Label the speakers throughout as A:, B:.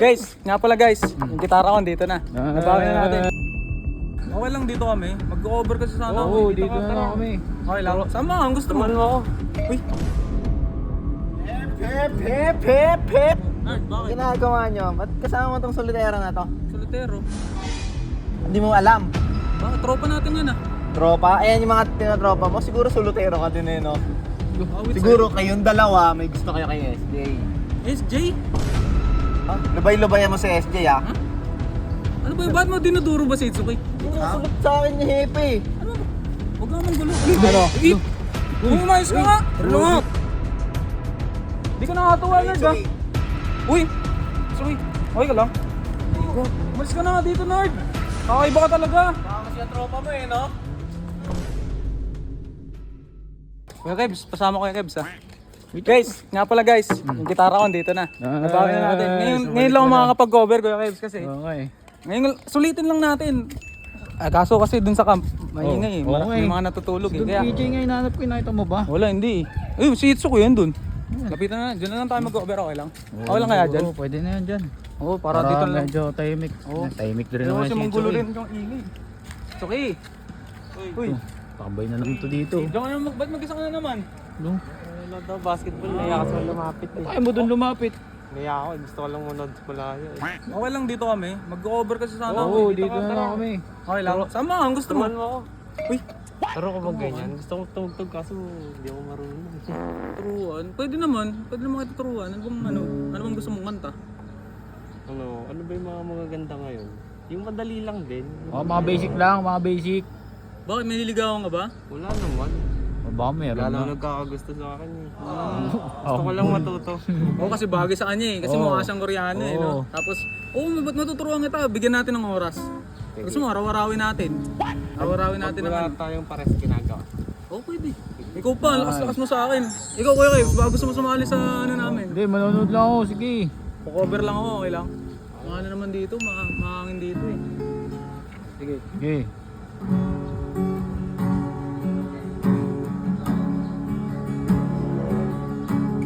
A: Guys, nga pala guys, yung gitara ko dito na. Nabawi na natin. Okay lang dito kami. Mag-cover kasi sana.
B: Oo, dito na kami.
A: Okay lang. Sama ka, gusto mo. Ako. Uy.
C: Hep!
A: Nerd, bakit?
C: Ginagawa nyo? Ba't kasama mo tong solitero na to?
A: Solitero.
C: Hindi mo alam.
A: Bakit? Tropa natin yan ah.
C: Tropa? Ayan yung mga tinatropa mo. Siguro solitero ka din eh, no?
A: Awit
C: Siguro kayong dalawa may gusto kayo kay SJ.
A: sa'yo. SJ?
C: Ah, lubay-lubayan mo si SJ ah.
A: Ano ba yung ba't mo dinuduro ba si Itsuki?
C: Sinusulot sa akin ni Hepe.
A: Ano ba? Huwag ka naman gulo.
C: Ano?
A: Umayos ka nga! Ano nga? Di ka nakakatawa nerd ah. Uy! Itsuki, okay ka lang? Umalis ka na nga dito nerd. Kakaiba ka talaga.
C: Baka kasi ang tropa mo eh, no?
A: Kuya Kebs, pasama ko yung Kebs ah. Guys, nga pala guys, yung gitara ko dito na. Nabawi na natin. Ngayon lang ako makakapag-cover Kuya Kebs kasi.
B: Okay.
A: Ngayon, sulitin lang natin. Kaso kasi dun sa camp, maingay eh.
B: Oo,
A: May
B: okay.
A: mga natutulog eh.
B: Doon
A: Kaya,
B: PJ nga hinanap ko, nakita mo ba?
A: wala, hindi eh. Ayun, si Itsuko yan dun. Lapitan na, dyan na lang tayo mag-cover, okay lang? Okay lang kaya dyan?
B: Oo, pwede na yan dyan.
A: Oo, para dito lang.
B: medyo tahimik.
A: Oo.
B: Tahimik din
A: Pero
B: naman
A: kasi
B: si
A: manggulo
B: Itsuki.
A: rin yung ingay. Itsuki! Uy,
B: Takbay na lang ito dito.
A: diyan ka naman, ba't mag-isa ka na naman?
B: No?
D: Ano daw, basketball, naiya kasi ako lumapit eh.
B: Kaya mo doon lumapit.
D: Naiya ako, gusto ko lang manood sa malayo eh.
A: Okay lang dito kami, mag-cover kasi sana.
B: Oo, dito na kami.
A: Okay lang, sama ka, gusto mo.
D: Turuan mo ako.
A: Uy,
D: Taro ko mag ganyan. Gusto kong tumugtog kaso hindi ako marunong.
A: turuan. Pwede naman kita turuan. Ano bang gusto mong kanta?
D: Ano ba yung mga magaganda ngayon? Yung madali lang din.
B: Oh, mga basic lang, mga basic.
A: Bakit may nililigawan ka ba?
D: Wala naman.
B: O baka meron
D: Wala
B: na.
D: lang nagkakagusto sa akin eh. Gusto ko lang matuto.
A: Oo, kasi bagay sa kanya eh. Kasi
B: Oo.
A: mukha siyang Koreano eh. No?
B: Oo.
A: Tapos, ba't matuturuan kita? Bigyan natin ng oras. Gusto mo, araw-arawin natin. Araw-arawin natin ng
D: Wala
A: ano.
D: tayong pares ginagawa.
A: Oo, pwede. Ikaw pa, lakas-lakas mo sa akin. Ikaw, Kuya Kebs, baka gusto mo sumali sa ano namin.
B: Hindi, manonood lang ako. Sige.
A: Pa-cover lang ako, okay lang. Ano naman dito, mahangin dito eh. Sige.
B: Sige.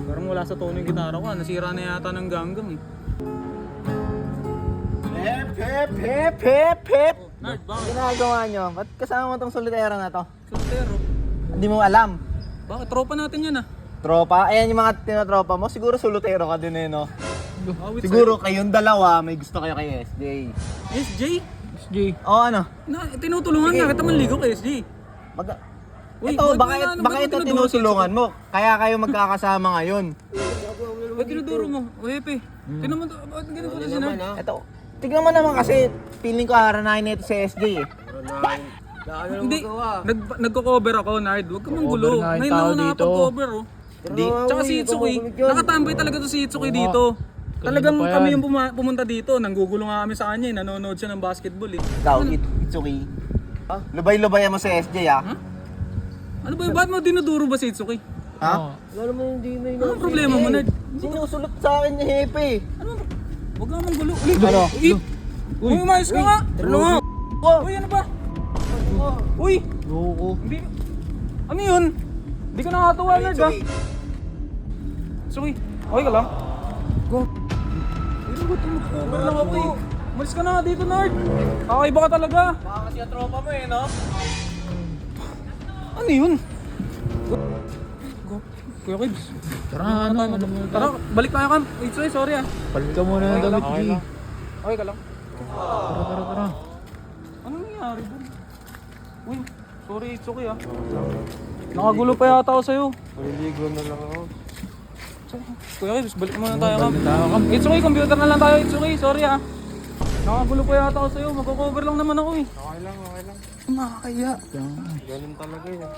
A: Parang wala sa tono yung gitara ko, nasira na yata ng ganggang eh.
C: Hep!
A: Nerd, bakit?
C: Ginagawa nyo? Ba't kasama mo tong solitero na to?
A: Soltero.
C: Hindi mo alam.
A: Bakit? Tropa natin yan ah.
C: Tropa? Ayan yung mga tinatropa mo. Siguro solitero ka din eh, no?
A: Awit
C: Siguro kayong dalawa may gusto kayo kay SJ.
A: sa'yo. SJ?
B: SJ.
C: O ano?
A: Tinutulungan
C: Sige.
A: na kita manligo kay SJ.
C: Ito,
A: ba't
C: baka,
A: wala-
C: baka
A: ba't
C: ito
A: tinuduro si
C: tinutulungan mo. Kaya kayo magkakasama ngayon.
A: Ba't dinuduro mo? O Hepe, tinan mo to, ba't ganito na si Nerd?
C: Ito, tignan mo naman kasi feeling ko haranahin nito si SJ eh.
A: Hindi, nagko-cover ako, Nard. Huwag ka mong gulo.
B: Cover nga yung
A: Ngayon lang
B: tao
A: ako
B: dito.
A: nakapag-cover oh.
C: Hindi.
A: Tsaka si Itsuki, nakatambay talaga to si Itsuki dito. Talagang
B: pa yan.
A: kami yung pumunta dito, nanggugulo nga kami sa kanya eh, nanonood siya ng basketball eh.
C: Ikaw, Itsuki. Lubay-lubayan mo si SJ ah.
A: Ano ba yung ba't mo dinuduro ba si Itsuki?
C: Ha?
D: Wala naman hindi na
A: Anong problema mo, Nerd?
C: Sinusulot sa akin ni Hepe.
A: Ano ba? Huwag ka mong gulo.
C: Ano?
A: Uy, umayos ka nga! Ano nga? Uy, ano ba? Uy!
B: Loko.
A: Hindi. Ano yun? Hindi ka nakakatawa, Nerd ah. Itsuki, okay ka lang? Go. Uy, ba't mag-cover lang ako eh? Umalis ka na nga dito, Nerd. Kakaiba ka talaga.
C: Baka kasi ang tropa mo eh, no?
A: Ano yun? Go. Kuya Kibs.
B: Tara, ano?
A: Tara, balik tayo kam. Itsuki, sorry ah.
B: Palit ka muna ng damit,
D: Okay
B: G.
D: lang.
A: Okay ka lang?
B: Tara.
A: Anong nangyari dun? Uy, sorry Itsuki ah. Nakagulo pa yata ako sa'yo.
D: Maliligo na lang ako.
A: Kuya Kibs, balik muna tayo kam.
B: Balik tayo, Kam.
A: Itsuki, computer na lang tayo Itsuki, sorry ah. Nakagulo pa yata ako sa'yo, magko-cover lang naman ako eh.
D: Okay lang.
A: Nakakaya.
D: Ganun talaga yun.